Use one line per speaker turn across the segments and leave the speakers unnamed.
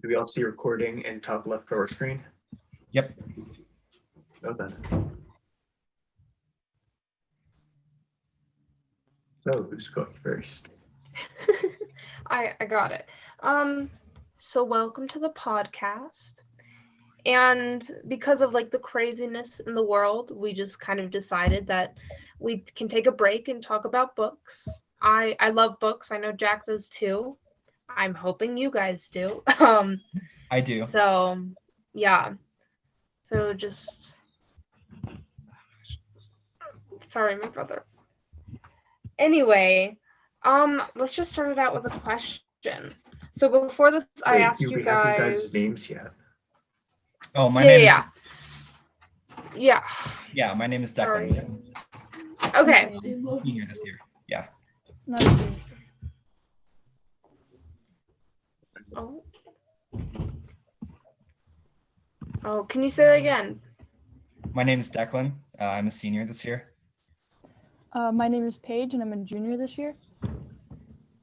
Do we all see recording in top left of our screen?
Yep.
Okay. So who's going first?
I got it. So welcome to the podcast. And because of like the craziness in the world, we just kind of decided that we can take a break and talk about books. I love books. I know Jack does too. I'm hoping you guys do.
I do.
So yeah. So just sorry, my brother. Anyway, let's just start it out with a question. So before this, I
Wait,
asked
do
you
we have your guys'
guys.
names yet?
Oh, my name is.
Yeah.
Yeah, my name is Declan.
Sorry. Okay.
Senior this year. Yeah.
Oh. Oh, can you say that again?
My name is Declan. I'm a senior this year.
My name is Paige, and I'm a junior this year.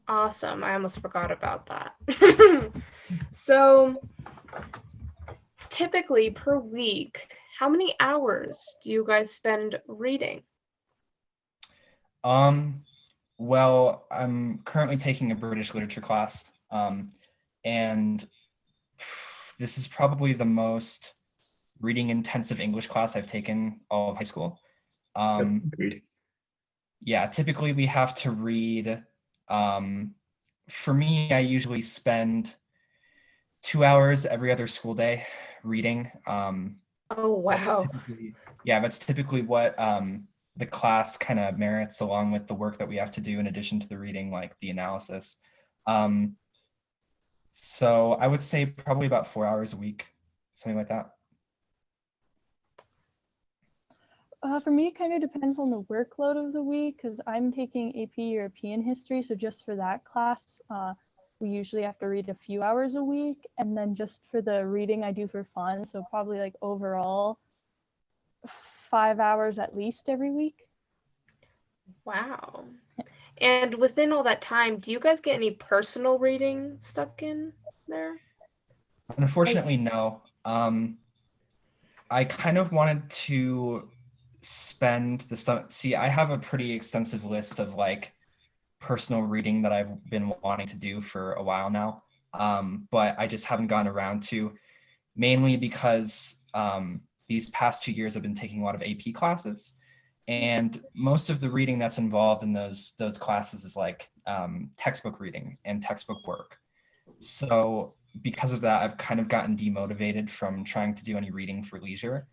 Awesome. I almost forgot about that. So, typically per week, how many hours do you guys spend reading?
Well, I'm currently taking a British literature class, and this is probably the most reading intensive English class I've taken all of high school.
Agreed.
Yeah, typically we have to read. For me, I usually spend 2 hours every other school day reading.
Oh, wow.
That's typically what the class kind of merits, along with the work that we have to do in addition to the reading, like the analysis. So I would say probably about 4 hours a week, something like that.
For me, it kind of depends on the workload of the week because I'm taking AP European History. So just for that class, we usually have to read a few hours a week. And then just for the reading I do for fun, so probably like overall 5 hours at least every week.
Wow. And within all that time, do you guys get any personal reading stuck in there?
Unfortunately, no. I kind of wanted to spend the stuff. See, I have a pretty extensive list of like personal reading that I've been wanting to do for a while now, but I just haven't gotten around to, mainly because these past 2 years I've been taking a lot of AP classes, and most of the reading that's involved in those classes is like textbook reading and textbook work. So because of that, I've kind of gotten demotivated from trying to do any reading for leisure,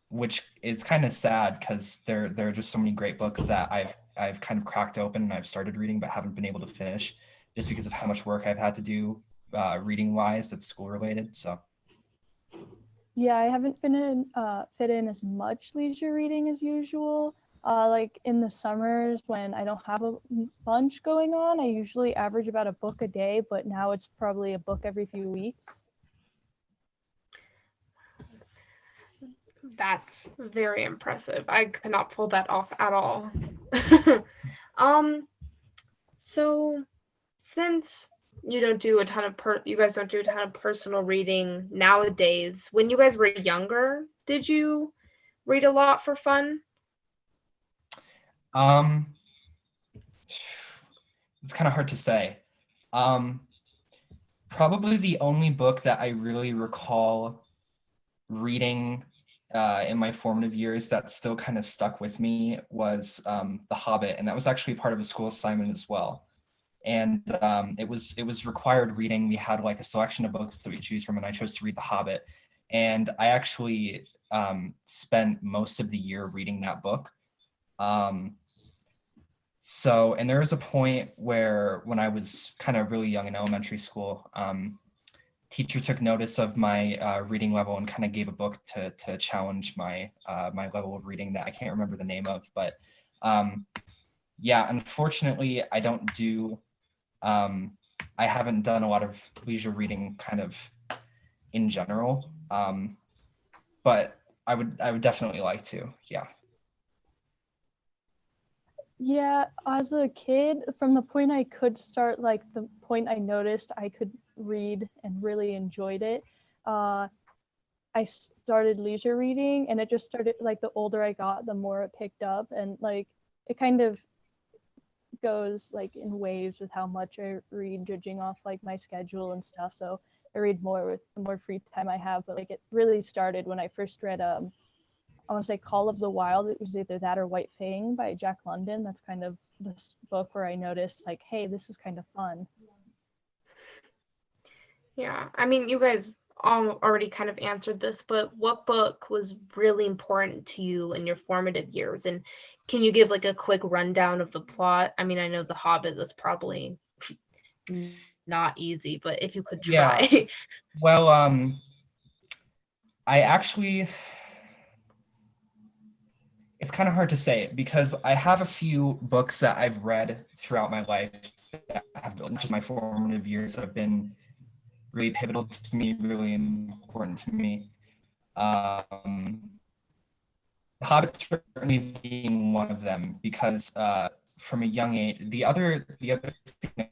which is kind of sad because there are just so many great books that I've kind of cracked open and I've started reading but haven't been able to finish just because of how much work I've had to do reading wise that's school related. So
Yeah, I haven't fit in as much leisure reading as usual. Like in the summers when I don't have a bunch going on, I usually average about a book a day, but now it's probably a book every few weeks.
That's very impressive. I could not pull that off at all. So since you don't do a ton of you guys don't do a ton of personal reading nowadays, when you guys were younger, did you read a lot for fun?
It's kind of hard to say. Probably the only book that I really recall reading in my formative years that still kind of stuck with me was The Hobbit, and that was actually part of a school assignment as well. And it was required reading. We had like a selection of books that we choose from, and I chose to read The Hobbit. And I actually spent most of the year reading that book. And there was a point where when I was kind of really young in elementary school, teacher took notice of my reading level and kind of gave a book to challenge my my level of reading that I can't remember the name of. But yeah, unfortunately, I haven't done a lot of leisure reading kind of in general. But I would definitely like to, yeah.
Yeah, as a kid, from the point I could start, like the point I noticed I could read and really enjoyed it, I started leisure reading, and it just started, like, the older I got, the more it picked up, and like it kind of goes like in waves with how much I read, judging off like my schedule and stuff. So I read more with the more free time I have, but like it really started when I first read I want to say Call of the Wild. It was either that or White Fang by Jack London. That's kind of this book where I noticed like, hey, this is kind of fun.
Yeah, I mean, you guys all already kind of answered this, but what book was really important to you in your formative years? And can you give like a quick rundown of the plot? I mean, I know The Hobbit is probably not easy, but if you could try.
Yeah. Well, I actually, it's kind of hard to say because I have a few books that I've read throughout my life that have been just my formative years have been really pivotal to me, really important to me. The Hobbit certainly being one of them because from a young age, the other thing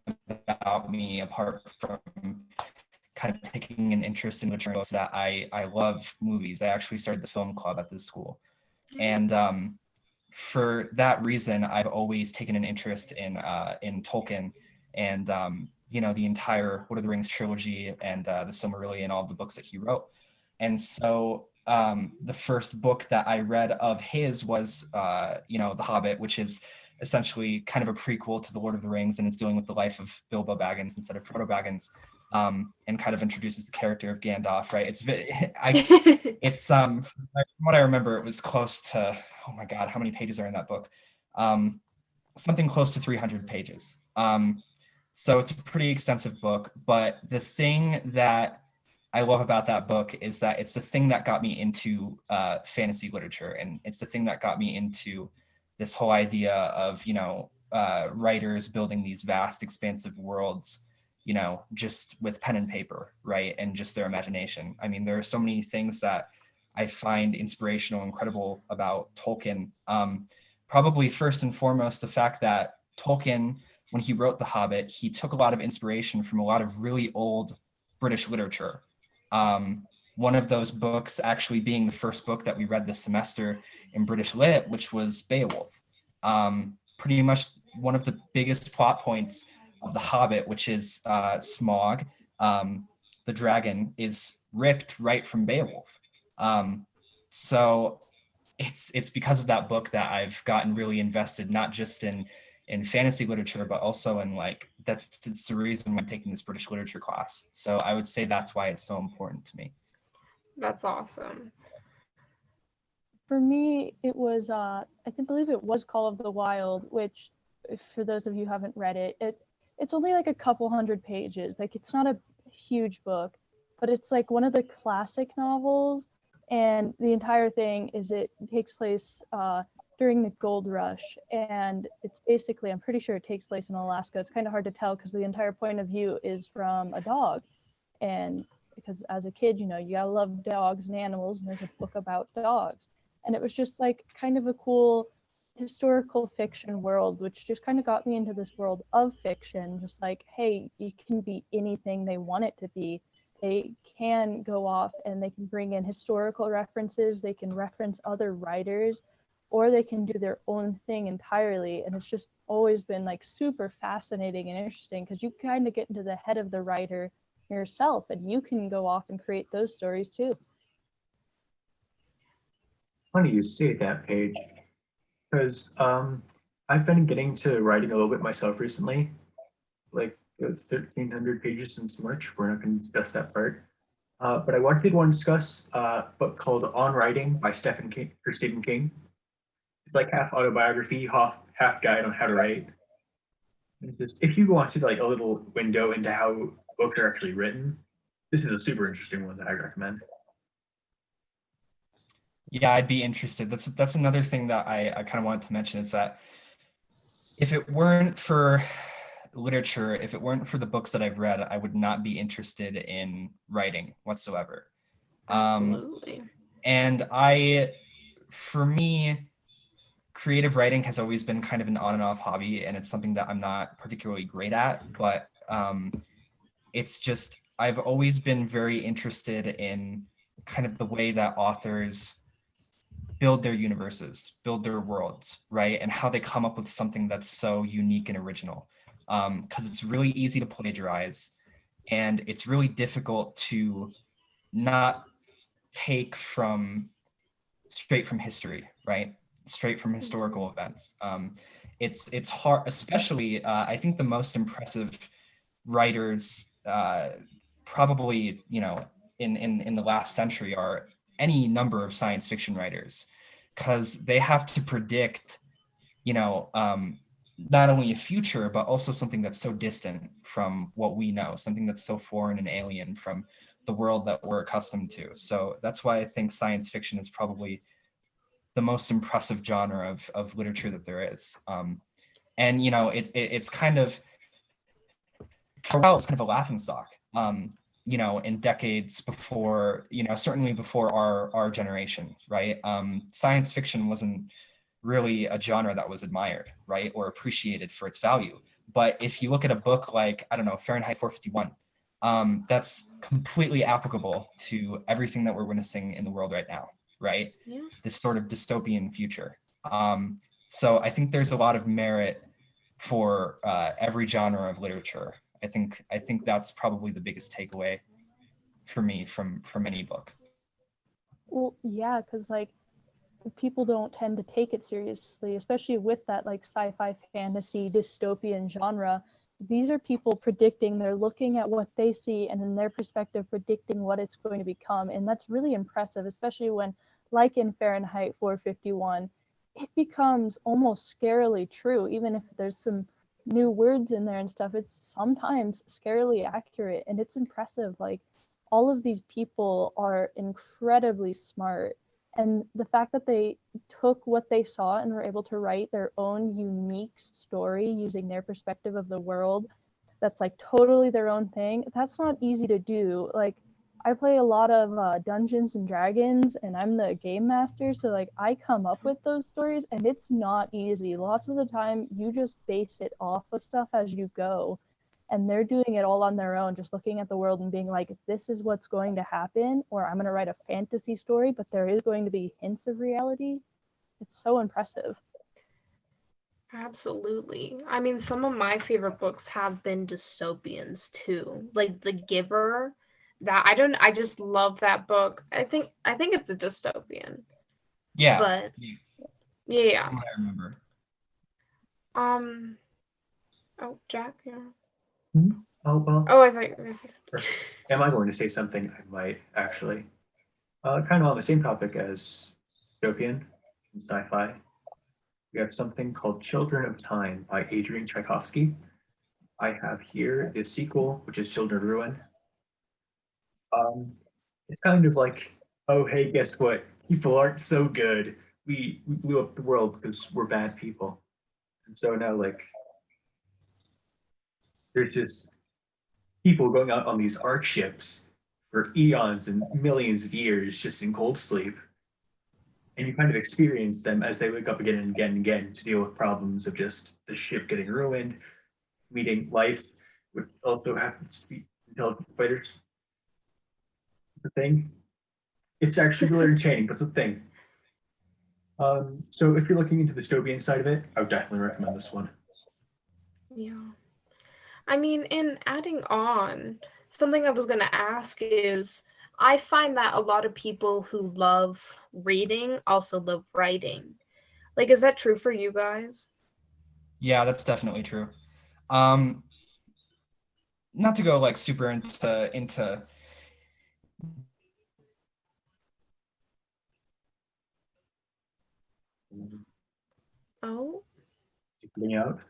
about me, apart from kind of taking an interest in literature, is that I love movies. I actually started the film club at this school, and for that reason, I've always taken an interest in Tolkien and the entire Lord of the Rings trilogy and the Silmarillion, all of the books that he wrote. And so the first book that I read of his was The Hobbit, which is essentially kind of a prequel to the Lord of the Rings, and it's dealing with the life of Bilbo Baggins instead of Frodo Baggins, and kind of introduces the character of Gandalf. Right? It's from what I remember, it was close to, oh my God, how many pages are in that book? Something close to 300 pages. So it's a pretty extensive book, but the thing that I love about that book is that it's the thing that got me into fantasy literature, and it's the thing that got me into this whole idea of writers building these vast, expansive worlds, just with pen and paper, right, and just their imagination. I mean, there are so many things that I find inspirational, incredible about Tolkien. Probably first and foremost, the fact that Tolkien, when he wrote The Hobbit, he took a lot of inspiration from a lot of really old British literature. One of those books actually being the first book that we read this semester in British Lit, which was Beowulf. Pretty much one of the biggest plot points of The Hobbit, which is Smaug, the dragon, is ripped right from Beowulf. So it's because of that book that I've gotten really invested, not just in fantasy literature, but also in it's the reason why I'm taking this British literature class. So I would say that's why it's so important to me.
That's awesome.
For me, it was I believe it was Call of the Wild, which, for those of you who haven't read it, it's only like a couple hundred pages. Like, it's not a huge book, but it's like one of the classic novels, and the entire thing is it takes place during the gold rush, and it's basically, I'm pretty sure it takes place in Alaska. It's kind of hard to tell because the entire point of view is from a dog, and because as a kid, you gotta love dogs and animals, and there's a book about dogs, and it was just like kind of a cool historical fiction world, which just kind of got me into this world of fiction. Just like, hey, you can be anything they want it to be. They can go off and they can bring in historical references, they can reference other writers, or they can do their own thing entirely. And it's just always been like super fascinating and interesting because you kind of get into the head of the writer yourself, and you can go off and create those stories too.
Funny you say that, Paige, because I've been getting to writing a little bit myself recently, like 1,300 pages since March. We're not going to discuss that part. But I wanted to discuss a book called On Writing by Stephen King. It's like half autobiography, half guide on how to write. And just, if you wanted like a little window into how books are actually written, this is a super interesting one that I recommend.
Yeah, I'd be interested. That's another thing that I kind of wanted to mention is that if it weren't for literature, if it weren't for the books that I've read, I would not be interested in writing whatsoever.
Absolutely.
And for me, creative writing has always been kind of an on and off hobby, and it's something that I'm not particularly great at, but it's just, I've always been very interested in kind of the way that authors build their universes, build their worlds, right? And how they come up with something that's so unique and original. Because it's really easy to plagiarize, and it's really difficult to not take straight from history, right? Straight from historical events. It's hard, especially I think the most impressive writers probably, in the last century are any number of science fiction writers, because they have to predict, not only a future, but also something that's so distant from what we know, something that's so foreign and alien from the world that we're accustomed to. So that's why I think science fiction is probably the most impressive genre of literature that there is. And it's kind of, for a while, it's kind of a laughingstock. In decades before, certainly before our generation, right? Science fiction wasn't really a genre that was admired, right, or appreciated for its value. But if you look at a book like, I don't know, Fahrenheit 451, that's completely applicable to everything that we're witnessing in the world right now, right?
Yeah.
This sort of dystopian future. So I think there's a lot of merit for every genre of literature. I think that's probably the biggest takeaway for me from any book.
Well, yeah, because like people don't tend to take it seriously, especially with that like sci-fi, fantasy, dystopian genre. These are people predicting, they're looking at what they see and in their perspective predicting what it's going to become. And that's really impressive, especially when, like in Fahrenheit 451, it becomes almost scarily true. Even if there's some new words in there and stuff, it's sometimes scarily accurate, and it's impressive. Like, all of these people are incredibly smart, and the fact that they took what they saw and were able to write their own unique story using their perspective of the world, that's like totally their own thing, that's not easy to do. Like, I play a lot of Dungeons and Dragons, and I'm the game master, so like I come up with those stories, and it's not easy. Lots of the time you just base it off of stuff as you go, and they're doing it all on their own, just looking at the world and being like, this is what's going to happen, or I'm going to write a fantasy story, but there is going to be hints of reality. It's so impressive.
Absolutely. I mean, some of my favorite books have been dystopians too. Like The Giver. I just love that book. I think it's a dystopian.
Yeah.
But
yes.
yeah.
From what I remember.
Oh, Jack, yeah.
Oh, well.
Oh, I think.
Am I going to say something? I might actually. Kind of on the same topic as dystopian and sci-fi. We have something called Children of Time by Adrian Tchaikovsky. I have here the sequel, which is Children of Ruin. It's kind of like, oh, hey, guess what? People aren't so good. We blew up the world because we're bad people. And so now, like, there's just people going out on these arc ships for eons and millions of years just in cold sleep. And you kind of experience them as they wake up again and again and again to deal with problems of just the ship getting ruined, meeting life, which also happens to be intelligent fighters. The thing. It's actually really entertaining, but it's a thing. So if you're looking into the dystopian side of it, I would definitely recommend this one.
Yeah. I mean, and adding on, something I was going to ask is, I find that a lot of people who love reading also love writing. Like, is that true for you guys?
Yeah, that's definitely true. Not to go like super into
Oh,
Is it coming out?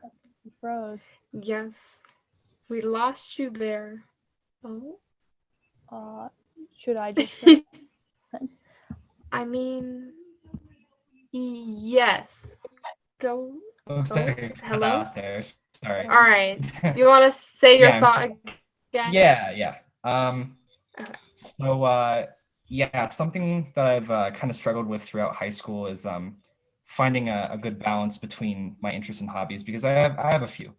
It froze.
yes. We lost you there. Oh.
Should I just go?
I mean, yes. Go.
looks like it cut
Hello?
out there. Sorry.
All right. You want to say your
Yeah,
thought again?
Yeah.
Okay.
So yeah, something that I've kind of struggled with throughout high school is finding a good balance between my interests and hobbies, because I have a few.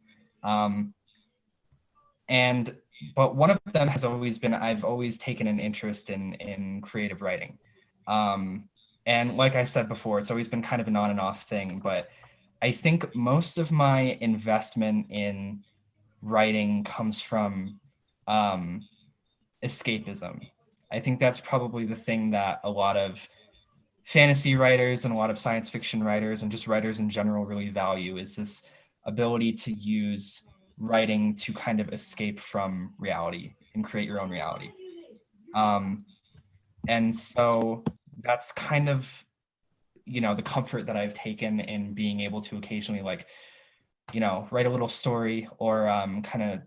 And but one of them has always been, I've always taken an interest in creative writing. And like I said before, it's always been kind of an on and off thing, but I think most of my investment in writing comes from escapism. I think that's probably the thing that a lot of fantasy writers and a lot of science fiction writers and just writers in general really value, is this ability to use writing to kind of escape from reality and create your own reality. And so that's kind of, the comfort that I've taken in being able to occasionally, like, write a little story or kind of,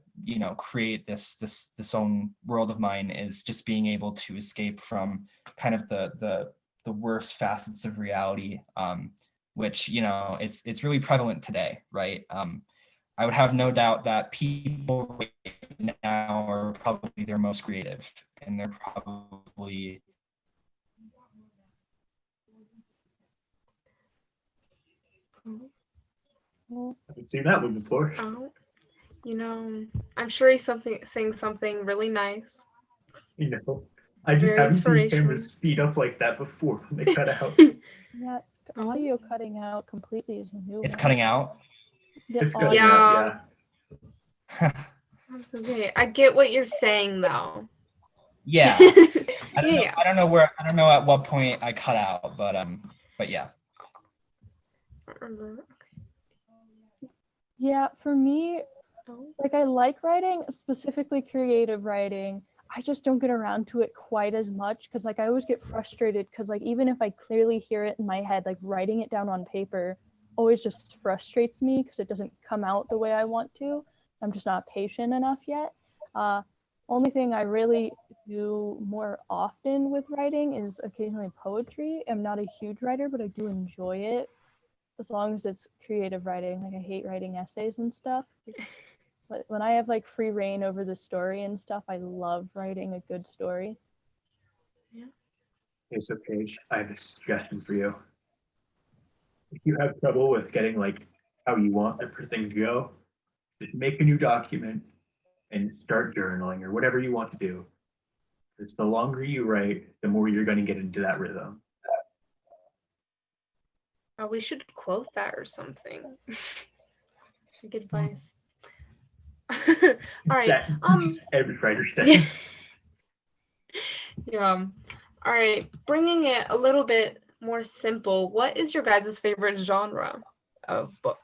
create this own world of mine, is just being able to escape from kind of the worst facets of reality, which, it's really prevalent today, right? I would have no doubt that people right now are probably their most creative, and they're probably
I haven't seen that one before.
I'm sure he's saying something really nice.
I just
Very
haven't seen
inspirational.
cameras speed up like that before when they cut out.
Yeah, the audio cutting out completely is a new
it's
one.
cutting out.
The
It's cutting
audio-
out, yeah.
That's okay. I get what you're saying, though.
Yeah.
Yeah.
I don't know at what point I cut out, but yeah.
Yeah, for me, like, I like writing, specifically creative writing. I just don't get around to it quite as much because, like, I always get frustrated because, like, even if I clearly hear it in my head, like, writing it down on paper always just frustrates me because it doesn't come out the way I want to. I'm just not patient enough yet. Only thing I really do more often with writing is occasionally poetry. I'm not a huge writer, but I do enjoy it as long as it's creative writing. Like, I hate writing essays and stuff. It's like when I have like free reign over the story and stuff, I love writing a good story.
Okay, so Paige, I have a suggestion for you. If you have trouble with getting like how you want everything to go, just make a new document and start journaling or whatever you want to do. It's the longer you write, the more you're going to get into that rhythm.
Oh, we should quote that or something. Good advice. All right.
That every writer says.
Yeah. All right. Bringing it a little bit more simple, what is your guys' favorite genre of book?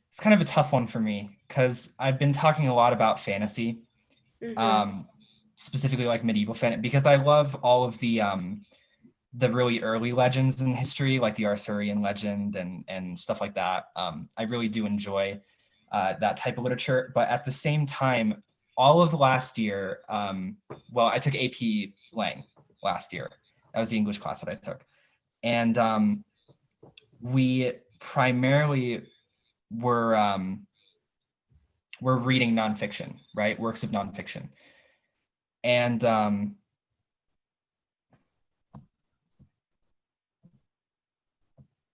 It's kind of a tough one for me because I've been talking a lot about fantasy, specifically like medieval fantasy, because I love all of the really early legends in history, like the Arthurian legend and stuff like that. I really do enjoy that type of literature. But at the same time, all of last year, I took AP Lang last year. That was the English class that I took. And we primarily were reading nonfiction, right? Works of nonfiction. And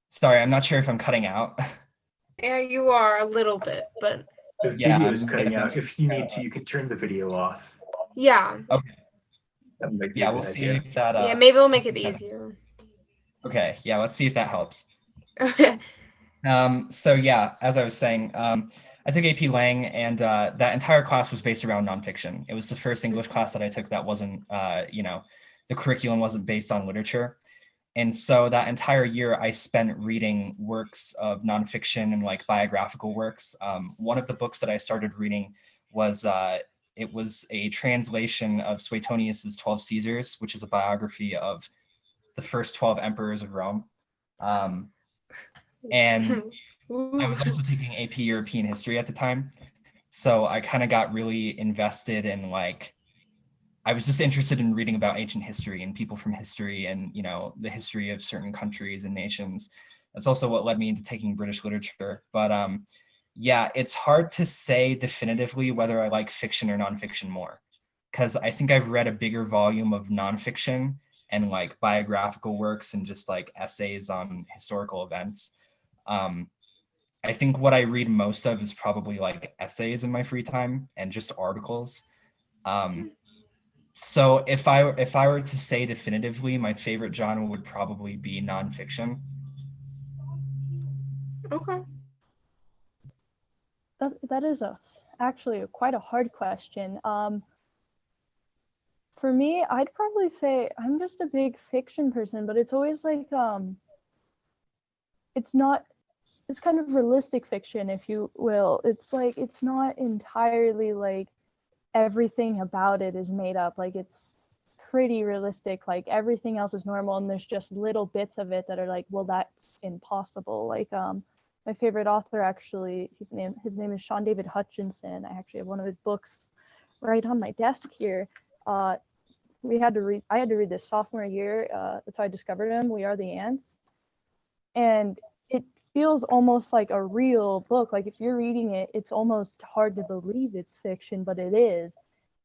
sorry, I'm not sure if I'm cutting out.
Yeah, you are a little bit, but
The video is cutting out. If you need to, you can turn the video off.
yeah.
Okay.
That might be
Yeah,
a
we'll
good
see
idea.
if that.
Yeah, maybe we'll make it easier.
Okay, yeah, let's see if that helps.
Okay.
So yeah, as I was saying, I took AP Lang, and that entire class was based around nonfiction. It was the first English class that I took that wasn't, the curriculum wasn't based on literature. And so that entire year I spent reading works of nonfiction and like biographical works. One of the books that I started reading was, it was a translation of Suetonius's 12 Caesars, which is a biography of the first 12 emperors of Rome. And I was also taking AP European history at the time. So I kind of got really invested in I was just interested in reading about ancient history and people from history and, the history of certain countries and nations. That's also what led me into taking British literature. But yeah, it's hard to say definitively whether I like fiction or nonfiction more, because I think I've read a bigger volume of nonfiction and biographical works and just essays on historical events. I I think what I read most of is probably like essays in my free time and just articles. So if I were to say definitively, my favorite genre would probably be nonfiction.
Okay.
That is actually quite a hard question. For me, I'd probably say I'm just a big fiction person, but it's always like it's kind of realistic fiction, if you will. It's like it's not entirely like everything about it is made up. Like it's pretty realistic. Like everything else is normal, and there's just little bits of it that are like, well, that's impossible. Like my favorite author, actually, his name is Sean David Hutchinson. I actually have one of his books right on my desk here. I had to read this sophomore year. That's how I discovered him. We Are the Ants. And it feels almost like a real book. Like if you're reading it, it's almost hard to believe it's fiction, but it is.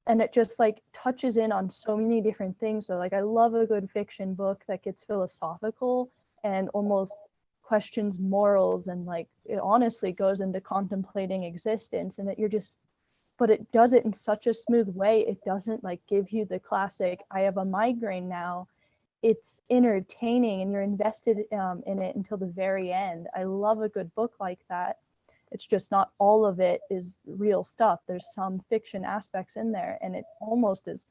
And it just like touches in on so many different things. So like I love a good fiction book that gets philosophical and almost questions morals, and like it honestly goes into contemplating existence, and that you're just, but it does it in such a smooth way. It doesn't like give you the classic I have a migraine now. It's entertaining, and you're invested in it until the very end. I love a good book like that. It's just not all of it is real stuff. There's some fiction aspects in there, and it almost is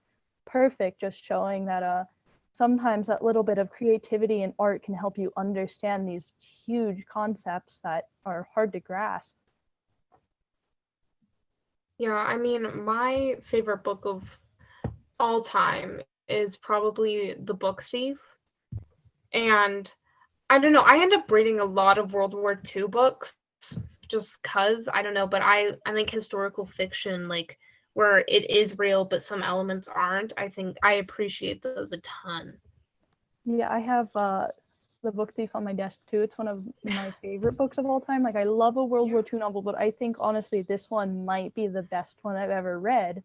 perfect, just showing that sometimes that little bit of creativity and art can help you understand these huge concepts that are hard to grasp.
Yeah, I mean, my favorite book of all time is probably The Book Thief. And I don't know, I end up reading a lot of World War II books just cuz, I don't know, but I think historical fiction, like where it is real but some elements aren't, I think I appreciate those a ton.
Yeah, I have The Book Thief on my desk too. It's one of my favorite books of all time. Like I love a World War II novel, but I think honestly this one might be the best one I've ever read.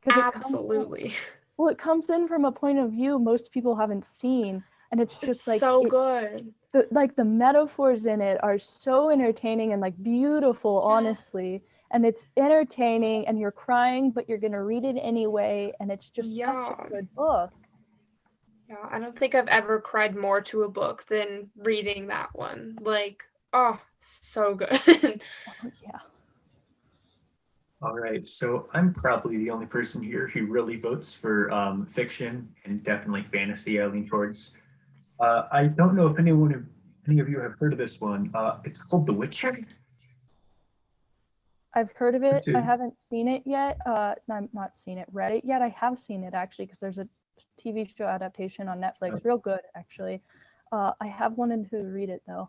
Absolutely.
It comes in from a point of view most people haven't seen, and it's just
It's
like
so good.
the metaphors in it are so entertaining and like beautiful, honestly. And it's entertaining, and you're crying, but you're gonna read it anyway, and it's just such a good book.
Yeah, I don't think I've ever cried more to a book than reading that one. Like, oh, so good.
Oh, yeah.
All right, so I'm probably the only person here who really votes for fiction and definitely fantasy. I lean towards. I don't know if any of you have heard of this one. It's called The Witcher.
I've heard of it. I
Dude.
haven't seen it yet. Not seen it, read it yet. I have seen it actually, because there's a TV show adaptation on Netflix. Real good, actually. I have wanted to read it though.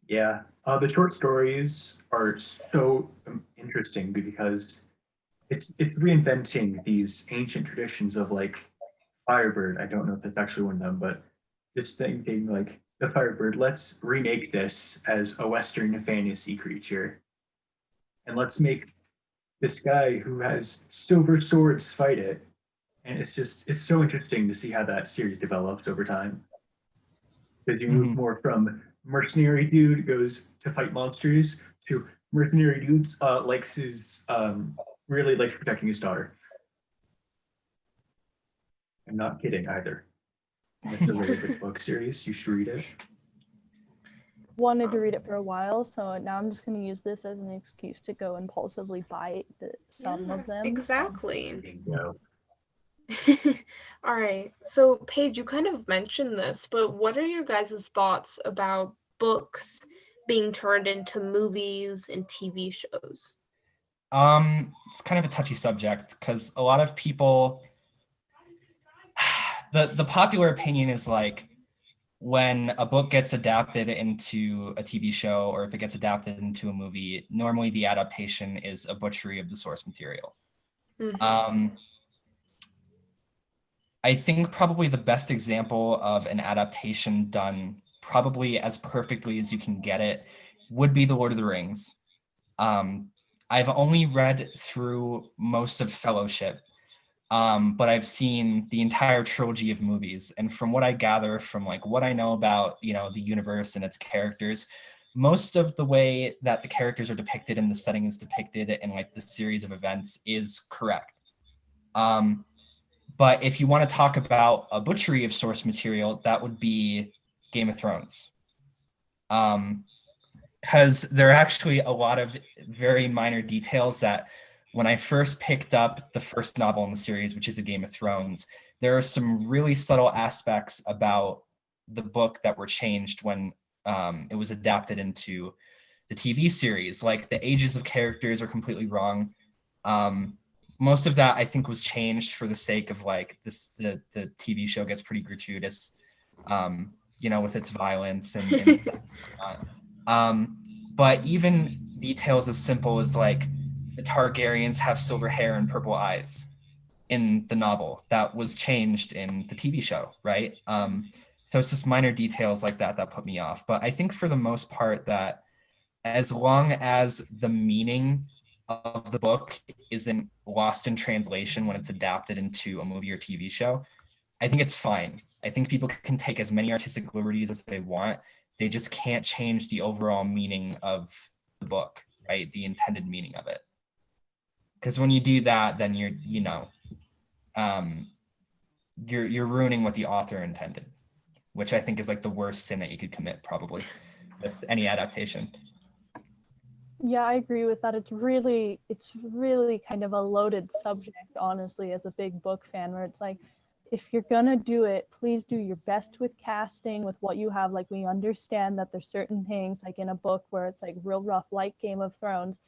Yeah, the short stories are so interesting because it's reinventing these ancient traditions of like Firebird. I don't know if that's actually one of them, but just thinking like the Firebird. Let's remake this as a Western fantasy creature, and let's make this guy who has silver swords fight it. And it's so interesting to see how that series develops over time. Because you move more from mercenary dude goes to fight monsters to mercenary dudes likes his really likes protecting his daughter. I'm not kidding either. And it's a really good book series. You should read it.
Wanted to read it for a while, so now I'm just going to use this as an excuse to go impulsively buy some of them.
Exactly.
Bingo.
All right. So, Paige, you kind of mentioned this, but what are your guys' thoughts about books being turned into movies and TV shows?
It's kind of a touchy subject because a lot of people, the popular opinion is like when a book gets adapted into a TV show, or if it gets adapted into a movie, normally the adaptation is a butchery of the source material.
Mm-hmm.
I think probably the best example of an adaptation done probably as perfectly as you can get it would be The Lord of the Rings. I've only read through most of Fellowship, but I've seen the entire trilogy of movies. And from what I gather from like what I know about, the universe and its characters, most of the way that the characters are depicted and the setting is depicted in like the series of events is correct. But if you want to talk about a butchery of source material, that would be Game of Thrones. Because there are actually a lot of very minor details that when I first picked up the first novel in the series, which is A Game of Thrones, there are some really subtle aspects about the book that were changed when it was adapted into the TV series. Like the ages of characters are completely wrong. Most of that I think was changed for the sake of like the TV show gets pretty gratuitous, with its violence and whatnot. But even details as simple as like the Targaryens have silver hair and purple eyes in the novel that was changed in the TV show, right? So it's just minor details like that put me off. But I think for the most part that as long as the meaning of the book isn't lost in translation when it's adapted into a movie or TV show, I think it's fine. I think people can take as many artistic liberties as they want. They just can't change the overall meaning of the book, right? The intended meaning of it. Because when you do that, then you're ruining what the author intended, which I think is like the worst sin that you could commit probably with any adaptation.
Yeah, I agree with that. It's really kind of a loaded subject, honestly, as a big book fan, where it's like, if you're gonna do it, please do your best with casting, with what you have. Like, we understand that there's certain things, like in a book where it's like real rough, like Game of Thrones.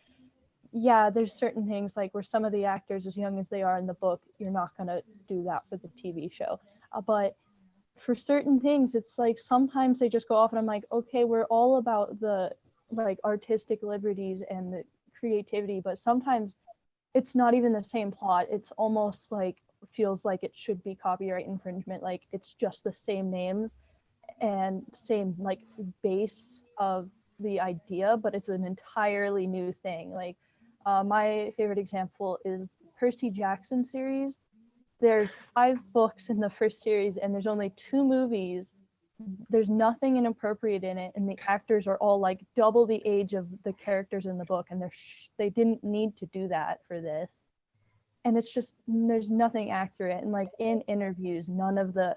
Yeah, there's certain things like where some of the actors, as young as they are in the book, you're not gonna do that for the TV show. But for certain things, it's like sometimes they just go off, and I'm like, okay, we're all about the like artistic liberties and the creativity, but sometimes it's not even the same plot. It's almost like feels like it should be copyright infringement. Like it's just the same names and same like base of the idea, but it's an entirely new thing. Like my favorite example is Percy Jackson series. There's 5 books in the first series and there's only 2 movies. There's nothing inappropriate in it, and the actors are all like double the age of the characters in the book, and they didn't need to do that for this. And it's just, there's nothing accurate. And like in interviews, none of the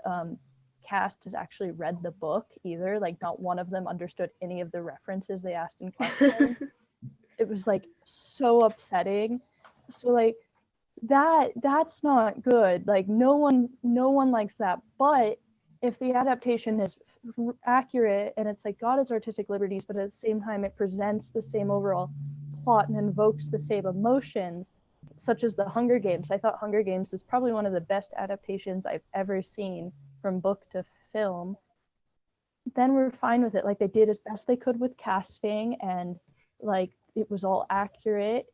cast has actually read the book either. Like not one of them understood any of the references they asked in questions. It was like so upsetting. So like that's not good. Like no one likes that. But if the adaptation is accurate and it's like got its artistic liberties, but at the same time it presents the same overall plot and invokes the same emotions, such as the Hunger Games. I thought Hunger Games is probably one of the best adaptations I've ever seen from book to film. Then we're fine with it. Like they did as best they could with casting, and like it was all accurate,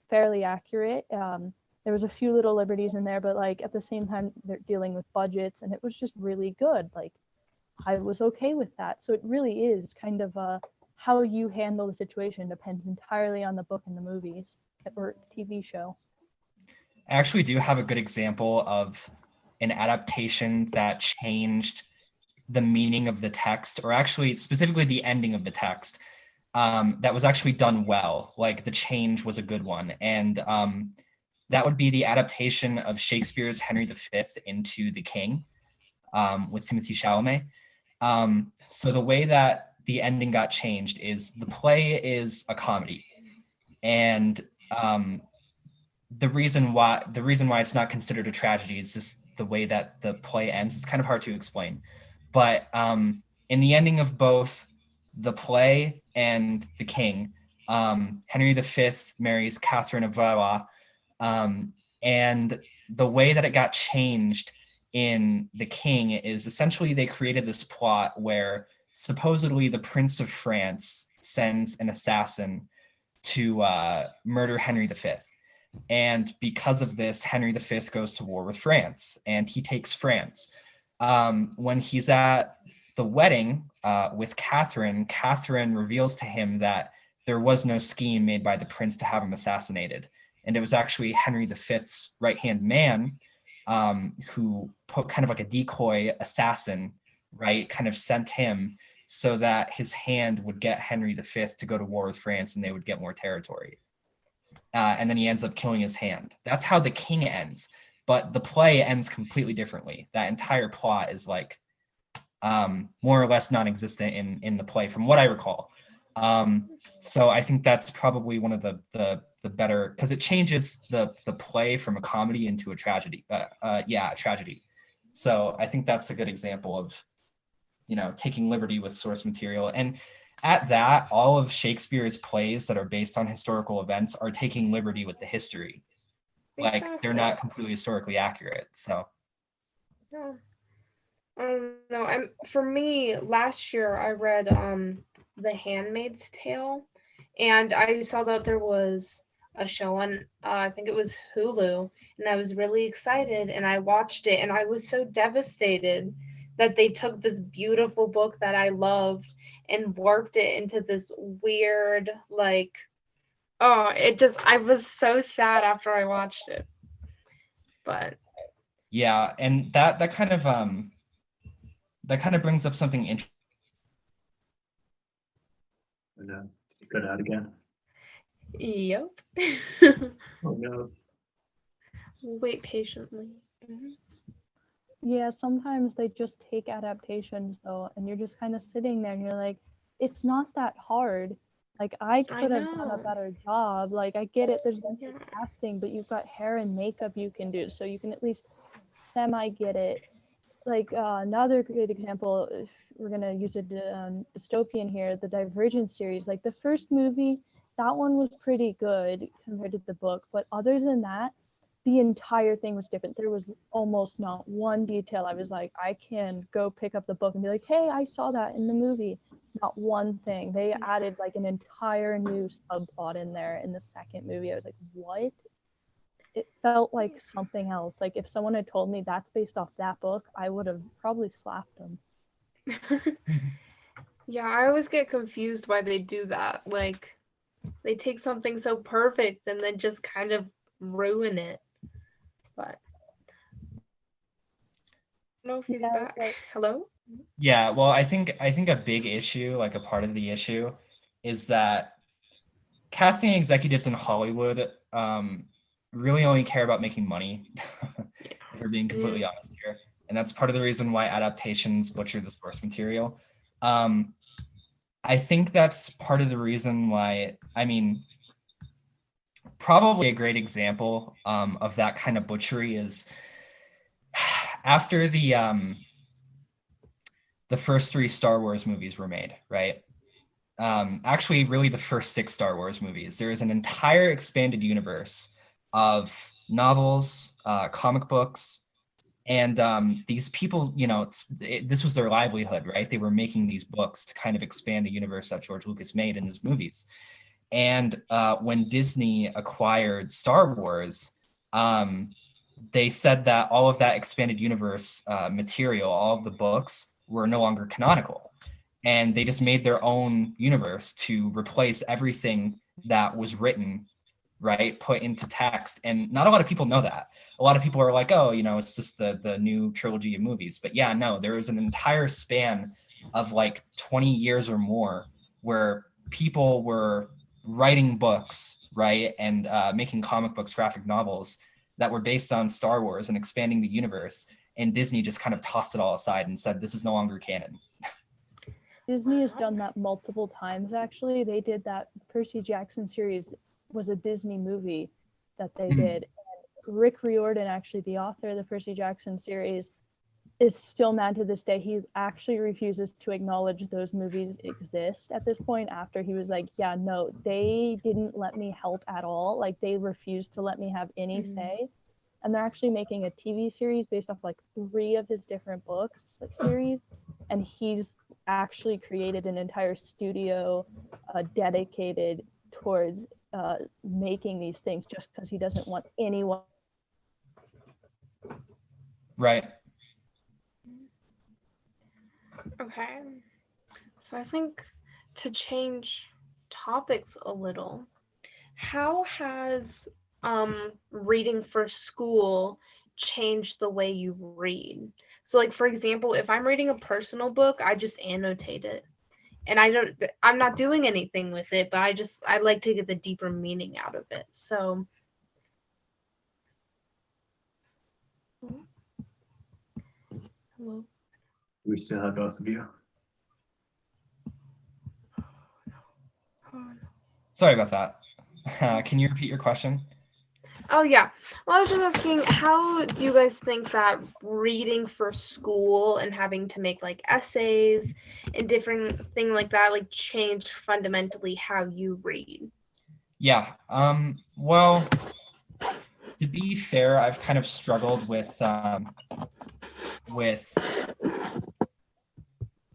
fairly accurate. There was a few little liberties in there, but like at the same time they're dealing with budgets, and it was just really good. Like I was okay with that. So it really is kind of how you handle the situation depends entirely on the book and the movies or TV show.
I actually do have a good example of an adaptation that changed the meaning of the text, or actually specifically the ending of the text, that was actually done well. Like the change was a good one. And that would be the adaptation of Shakespeare's Henry V into The King with Timothée Chalamet. So the way that the ending got changed is the play is a comedy. And the reason why it's not considered a tragedy is just the way that the play ends. It's kind of hard to explain. But in the ending of both the play and The King, Henry V marries Catherine of Valois. And the way that it got changed in The King is essentially they created this plot where supposedly the Prince of France sends an assassin to murder Henry V. And because of this, Henry V goes to war with France, and he takes France. When he's at the wedding with Catherine, Catherine reveals to him that there was no scheme made by the prince to have him assassinated. And it was actually Henry V's right-hand man who put kind of like a decoy assassin, right, kind of sent him so that his hand would get Henry V to go to war with France and they would get more territory. And then he ends up killing his hand. That's how the king ends. But the play ends completely differently. That entire plot is like more or less non-existent in the play, from what I recall. So I think that's probably one of the better, because it changes the play from a comedy into a tragedy. A tragedy. So I think that's a good example of, taking liberty with source material. And at that, all of Shakespeare's plays that are based on historical events are taking liberty with the history. Like they're not completely historically accurate. So
Yeah. No, and for me, last year I read The Handmaid's Tale, and I saw that there was a show on I think it was Hulu, and I was really excited, and I watched it, and I was so devastated that they took this beautiful book that I loved and warped it into this weird, like, I was so sad after I watched it. But
yeah, and that kind of brings up something interesting.
And got out again.
yep.
Oh no.
Wait patiently.
Yeah, sometimes they just take adaptations though, and you're just kind of sitting there and you're like, it's not that hard. Like I could have done a
know.
better job. Like I get it, there's
Yeah.
casting, but you've got hair and makeup you can do, so you can at least semi get it. Like another great example, if we're gonna use a dystopian here, the Divergent series. Like the first movie, that one was pretty good compared to the book, but other than that, the entire thing was different. There was almost not one detail I was like, I can go pick up the book and be like, hey, I saw that in the movie. Not one thing. They added like an entire new subplot in there in the second movie. I was like, what? It felt like something else. Like if someone had told me that's based off that book, I would have probably slapped them.
Yeah, I always get confused why they do that. Like they take something so perfect and then just kind of ruin it. But I don't know if he's back.
Like,
hello?
Yeah, well, I think a big issue, like a part of the issue, is that casting executives in Hollywood really only care about making money, if we're being completely honest here. And that's part of the reason why adaptations butcher the source material. I think that's part of the reason why, probably a great example of that kind of butchery is after the first 3 Star Wars movies were made, right? Actually, really the first 6 Star Wars movies. There is an entire expanded universe of novels, comic books, and these people, this was their livelihood, right? They were making these books to kind of expand the universe that George Lucas made in his movies. And when Disney acquired Star Wars, they said that all of that expanded universe material, all of the books, were no longer canonical. And they just made their own universe to replace everything that was written, right, put into text. And not a lot of people know that. A lot of people are like, oh, it's just the new trilogy of movies. But yeah, no, there was an entire span of like 20 years or more where people were writing books, right, and making comic books, graphic novels that were based on Star Wars and expanding the universe. And Disney just kind of tossed it all aside and said, this is no longer canon.
Disney has done that multiple times, actually. They did that. Percy Jackson series was a Disney movie that they did. And Rick Riordan, actually the author of the Percy Jackson series, is still mad to this day. He actually refuses to acknowledge those movies exist at this point, after he was like, yeah, no, they didn't let me help at all. Like they refused to let me have any say. And they're actually making a TV series based off like 3 of his different books, like series. And he's actually created an entire studio dedicated towards making these things, just because he doesn't want anyone.
Right.
Okay. So I think to change topics a little, how has reading for school changed the way you read? So like for example, if I'm reading a personal book, I just annotate it. and I'm not doing anything with it, but I like to get the deeper meaning out of it. So hello.
We still have both of you.
Sorry about that. Can you repeat your question?
Oh yeah. Well, I was just asking, how do you guys think that reading for school and having to make like essays and different thing like that like changed fundamentally how you read?
Yeah. Well, to be fair, I've kind of struggled with I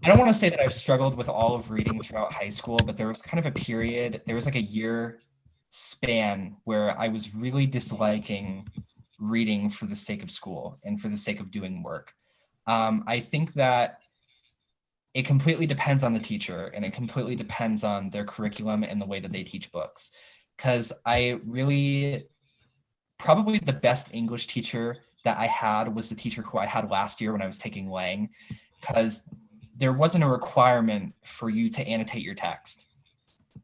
don't want to say that I've struggled with all of reading throughout high school, but there was kind of a period, there was like a year span where I was really disliking reading for the sake of school and for the sake of doing work. I think that it completely depends on the teacher and it completely depends on their curriculum and the way that they teach books. Because probably the best English teacher that I had was the teacher who I had last year when I was taking Lang, because there wasn't a requirement for you to annotate your text.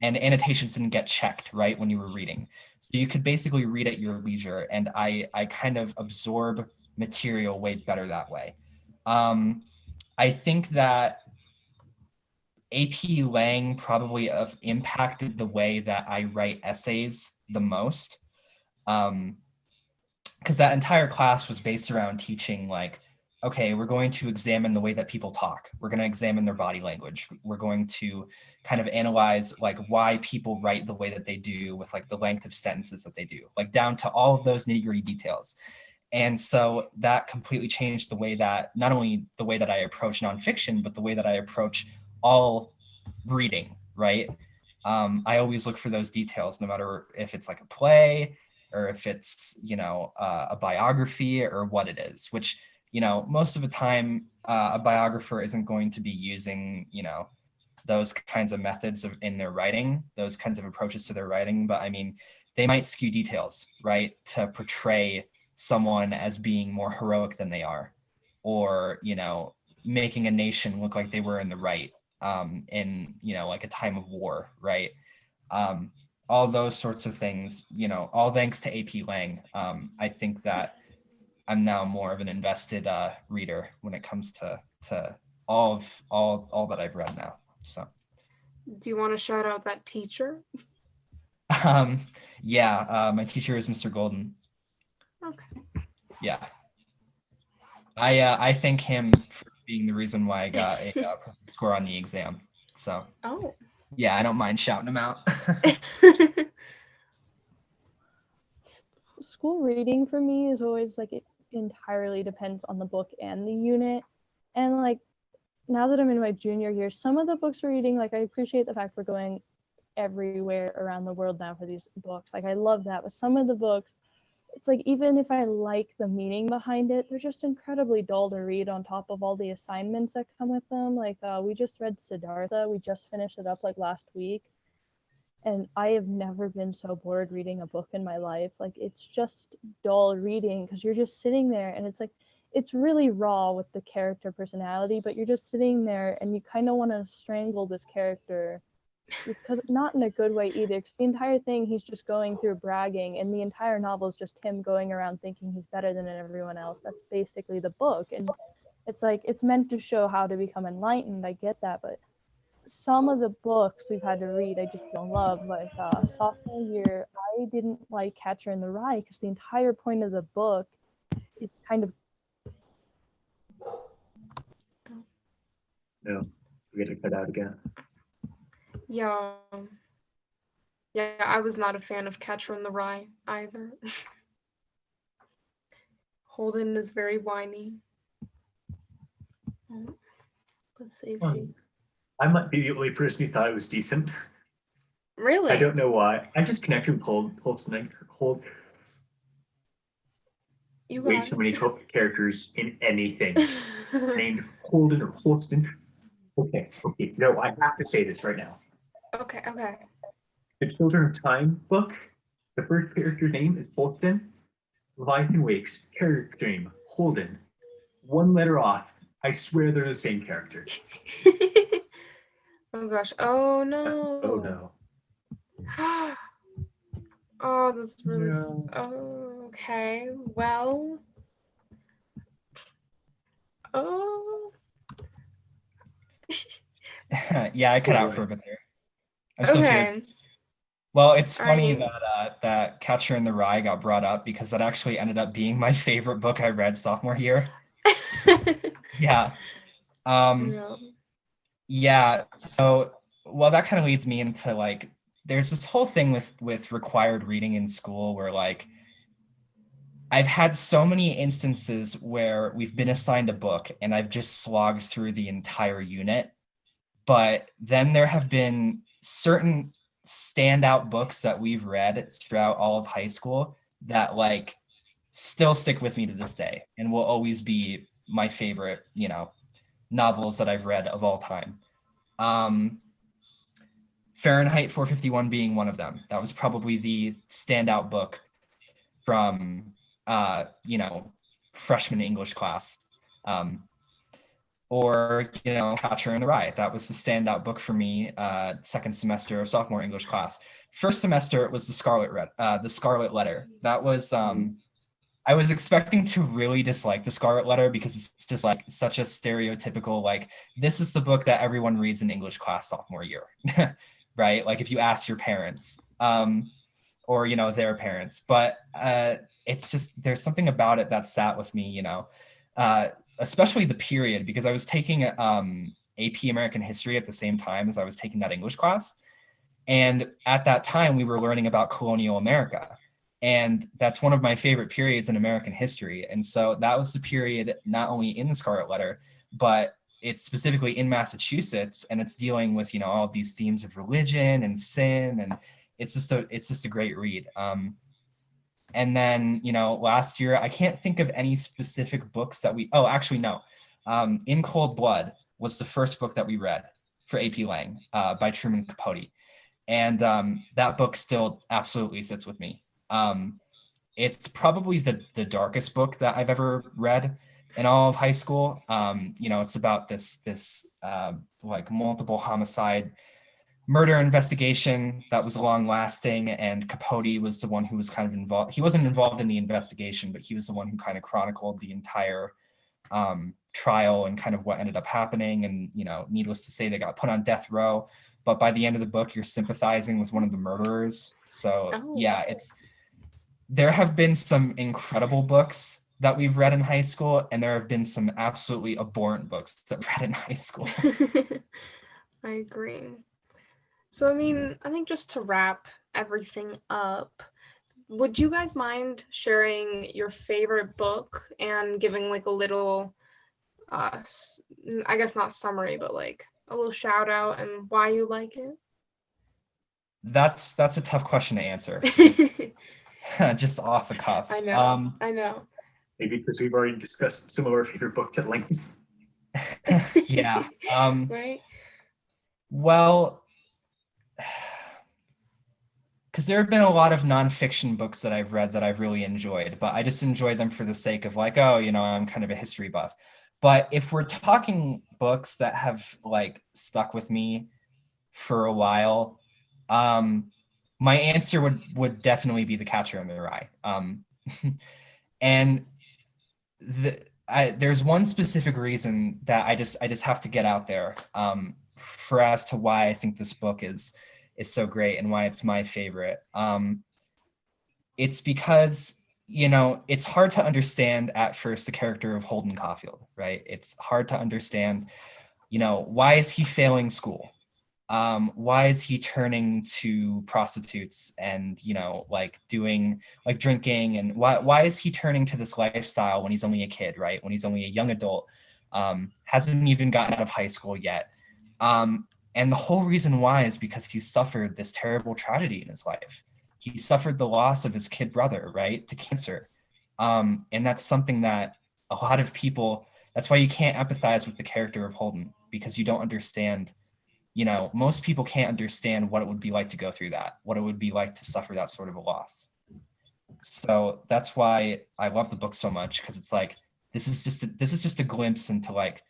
And annotations didn't get checked, right, when you were reading. So you could basically read at your leisure, and I kind of absorb material way better that way. I think that AP Lang probably have impacted the way that I write essays the most. Because that entire class was based around teaching like, okay, we're going to examine the way that people talk. We're going to examine their body language. We're going to kind of analyze like why people write the way that they do with like the length of sentences that they do, like down to all of those nitty-gritty details. And so that completely changed the way that, not only the way that I approach nonfiction, but the way that I approach all reading, right? I always look for those details, no matter if it's like a play or if it's, a biography or what it is, which, most of the time a biographer isn't going to be using, those kinds of methods in their writing, those kinds of approaches to their writing. But I mean, they might skew details, right, to portray someone as being more heroic than they are, or, making a nation look like they were in the right in, like a time of war, right? All those sorts of things, all thanks to AP Lang. I think that I'm now more of an invested reader when it comes to all that I've read now. So,
Do you want to shout out that teacher?
yeah, my teacher is Mr. Golden.
Okay.
Yeah, I thank him for being the reason why I got a perfect score on the exam. So,
Oh.
yeah, I don't mind shouting him out.
School reading for me is always like it entirely depends on the book and the unit. And like now that I'm in my junior year, some of the books we're reading, like I appreciate the fact we're going everywhere around the world now for these books. Like I love that. But some of the books, it's like even if I like the meaning behind it, they're just incredibly dull to read on top of all the assignments that come with them. Like we just read Siddhartha. We just finished it up like last week. And I have never been so bored reading a book in my life. Like it's just dull reading because you're just sitting there and it's like it's really raw with the character personality, but you're just sitting there and you kind of want to strangle this character, because not in a good way either, because the entire thing he's just going through bragging, and the entire novel is just him going around thinking he's better than everyone else. That's basically the book. And it's like it's meant to show how to become enlightened. I get that, but some of the books we've had to read I just don't love. Like sophomore year, I didn't like Catcher in the Rye because the entire point of the book is kind of
No, we got to cut out again.
Yeah. Yeah, I was not a fan of Catcher in the Rye either. Holden is very whiny. Let's see if he...
I might be the only person who thought it was decent.
Really?
I don't know why. I just connected with Holden.
You
Way
got
too
it.
many characters in anything named Holden or Holston. Okay. No, I have to say this right now.
Okay.
The Children of Time book, the first character name is Holston. Leviathan Wakes, character name, Holden. One letter off. I swear they're the same character.
Oh gosh. Oh
That's oh
no.
no.
Oh, that's really.
No.
Oh, okay. Well. Oh.
Yeah, I cut
Poor
out for a
Ryan.
bit there. I'm still here.
Okay.
Well, it's
I
funny
mean.
that Catcher in the Rye got brought up because that actually ended up being my favorite book I read sophomore year. Yeah. Um,
Yeah.
yeah. So, well, that kind of leads me into like, there's this whole thing with required reading in school where like I've had so many instances where we've been assigned a book and I've just slogged through the entire unit. But then there have been certain standout books that we've read throughout all of high school that like still stick with me to this day and will always be my favorite, novels that I've read of all time. Um, Fahrenheit 451 being one of them. That was probably the standout book from freshman English class. Or Catcher in the Rye. That was the standout book for me second semester of sophomore English class. First semester it was the Scarlet Letter. That was I was expecting to really dislike the Scarlet Letter because it's just like such a stereotypical like this is the book that everyone reads in English class sophomore year. Right? Like if you ask your parents or their parents, but it's just there's something about it that sat with me, especially the period, because I was taking AP American History at the same time as I was taking that English class. And at that time, we were learning about colonial America. And that's one of my favorite periods in American history. And so that was the period not only in the Scarlet Letter, but it's specifically in Massachusetts, and it's dealing with, all of these themes of religion and sin. And it's just a great read. And then, last year, I can't think of any specific books that actually, no. In Cold Blood was the first book that we read for AP Lang by Truman Capote. And that book still absolutely sits with me. It's probably the darkest book that I've ever read in all of high school. It's about this like multiple homicide murder investigation that was long lasting, and Capote was the one who was kind of involved. He wasn't involved in the investigation, but he was the one who kind of chronicled the entire trial and kind of what ended up happening. And needless to say, they got put on death row, but by the end of the book you're sympathizing with one of the murderers. So yeah, there have been some incredible books that we've read in high school, and there have been some absolutely abhorrent books that I've read in high school.
I agree. So, I mean, I think just to wrap everything up, would you guys mind sharing your favorite book and giving like a little, I guess not summary, but like a little shout out and why you like it?
That's a tough question to answer. Just off the cuff.
I know. I know.
Maybe because we've already discussed some of our favorite books at length.
Yeah.
Right.
Well, because there have been a lot of nonfiction books that I've read that I've really enjoyed, but I just enjoy them for the sake of like, oh, I'm kind of a history buff. But if we're talking books that have like stuck with me for a while, my answer would definitely be The Catcher in the Rye. And there's one specific reason that I just have to get out there for as to why I think this book is so great and why it's my favorite. It's because it's hard to understand at first the character of Holden Caulfield, right? It's hard to understand, why is he failing school? Why is he turning to prostitutes and like doing like drinking, and why is he turning to this lifestyle when he's only a kid, right? When he's only a young adult, hasn't even gotten out of high school yet. And the whole reason why is because he suffered this terrible tragedy in his life. He suffered the loss of his kid brother, right, to cancer. And that's something that a lot of people, that's why you can't empathize with the character of Holden, because you don't understand, most people can't understand what it would be like to go through that, what it would be like to suffer that sort of a loss. So that's why I love the book so much, because it's like, this is just a glimpse into like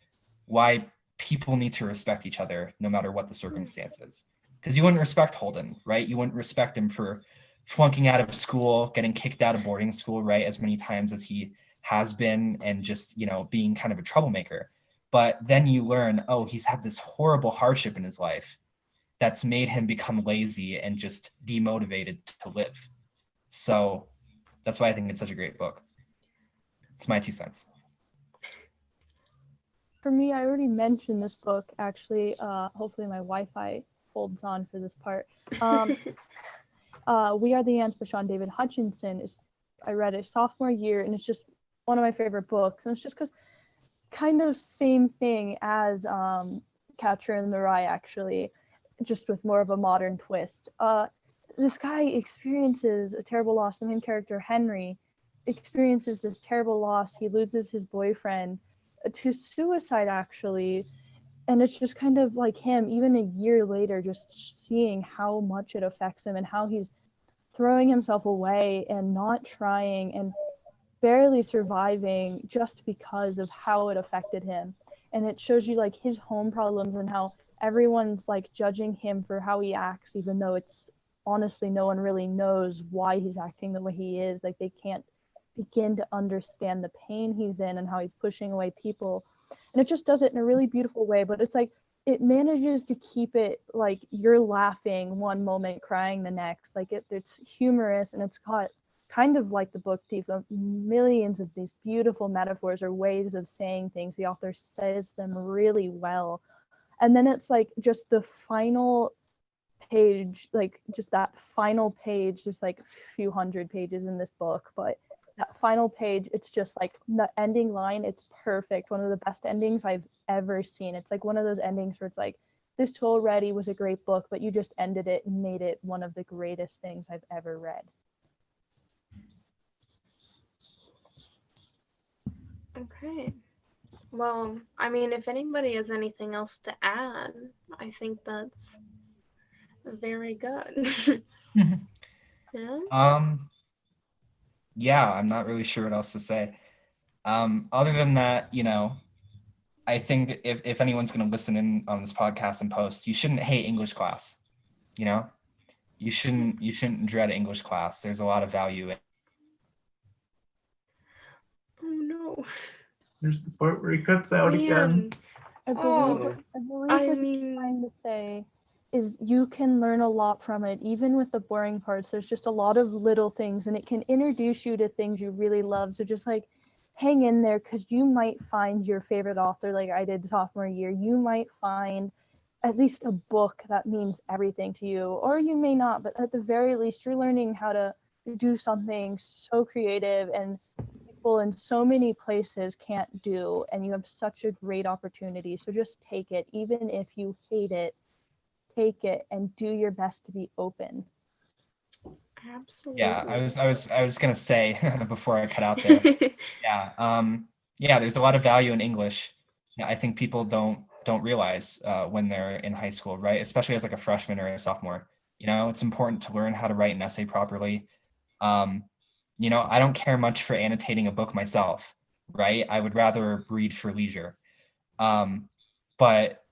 why people need to respect each other no matter what the circumstances. Because you wouldn't respect Holden, right? You wouldn't respect him for flunking out of school, getting kicked out of boarding school, right? As many times as he has been, and just, being kind of a troublemaker. But then you learn, oh, he's had this horrible hardship in his life that's made him become lazy and just demotivated to live. So that's why I think it's such a great book. It's my 2 cents.
For me, I already mentioned this book, actually. Hopefully my Wi-Fi holds on for this part. We Are the Ants by Sean David Hutchinson. I read it sophomore year, and it's just one of my favorite books. And it's just because kind of same thing as Catcher in the Rye, actually, just with more of a modern twist. This guy experiences a terrible loss. The main character, Henry, experiences this terrible loss. He loses his boyfriend to suicide, actually. And it's just kind of like him, even a year later, just seeing how much it affects him and how he's throwing himself away and not trying and barely surviving just because of how it affected him. And it shows you like his home problems and how everyone's like judging him for how he acts, even though it's honestly no one really knows why he's acting the way he is. Like they can't begin to understand the pain he's in and how he's pushing away people. And it just does it in a really beautiful way, but it's like it manages to keep it like you're laughing one moment, crying the next. Like it's humorous, and it's got kind of like the book Thief, millions of these beautiful metaphors or ways of saying things. The author says them really well. And then it's like just the final page, like just that final page, just like a few hundred pages in this book, but that final page, it's just like the ending line, it's perfect. One of the best endings I've ever seen. It's like one of those endings where it's like, this already was a great book, but you just ended it and made it one of the greatest things I've ever read.
Okay. Well, I mean, if anybody has anything else to add, I think that's very good. Yeah.
Yeah, I'm not really sure what else to say. Other than that, I think if anyone's going to listen in on this podcast and post, you shouldn't hate English class. You shouldn't dread English class. There's a lot of value in.
Oh no.
There's the part where he cuts out again.
I believe what he's trying to say is you can learn a lot from it, even with the boring parts. There's just a lot of little things, and it can introduce you to things you really love. So just like hang in there, because you might find your favorite author like I did sophomore year. You might find at least a book that means everything to you, or you may not, but at the very least you're learning how to do something so creative and people in so many places can't do, and you have such a great opportunity. So just take it, even if you hate it. Take it and do your best to be open.
Absolutely.
Yeah, I was gonna say before I cut out there. Yeah, there's a lot of value in English. I think people don't realize when they're in high school, right? Especially as like a freshman or a sophomore. It's important to learn how to write an essay properly. I don't care much for annotating a book myself, right? I would rather read for leisure. But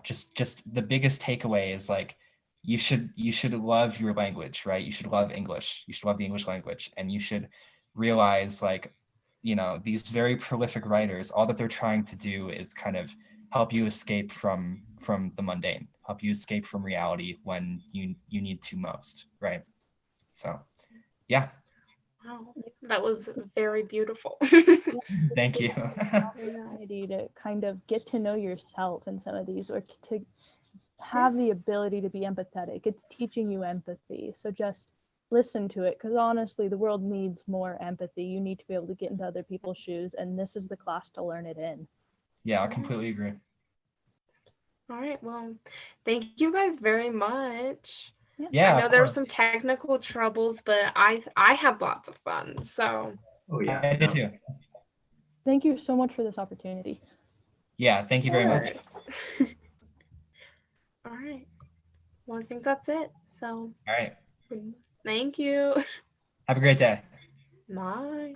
just the biggest takeaway is like you should love your language, right? You should love English. You should love the English language, and you should realize like these very prolific writers, all that they're trying to do is kind of help you escape from the mundane, help you escape from reality when you need to most, right? So yeah.
Wow, that was very beautiful.
Thank you.
Opportunity to kind of get to know yourself in some of these, or to have the ability to be empathetic. It's teaching you empathy. So just listen to it, because honestly, the world needs more empathy. You need to be able to get into other people's shoes, and this is the class to learn it in.
Yeah, I completely agree.
All right, well, thank you guys very much.
Yeah,
I know there were some technical troubles, but I had lots of fun. So
Oh yeah,
I did too.
Thank you so much for this opportunity.
Yeah, thank you very much.
All right. Well, I think that's it. So
all right.
Thank you.
Have a great day.
Bye.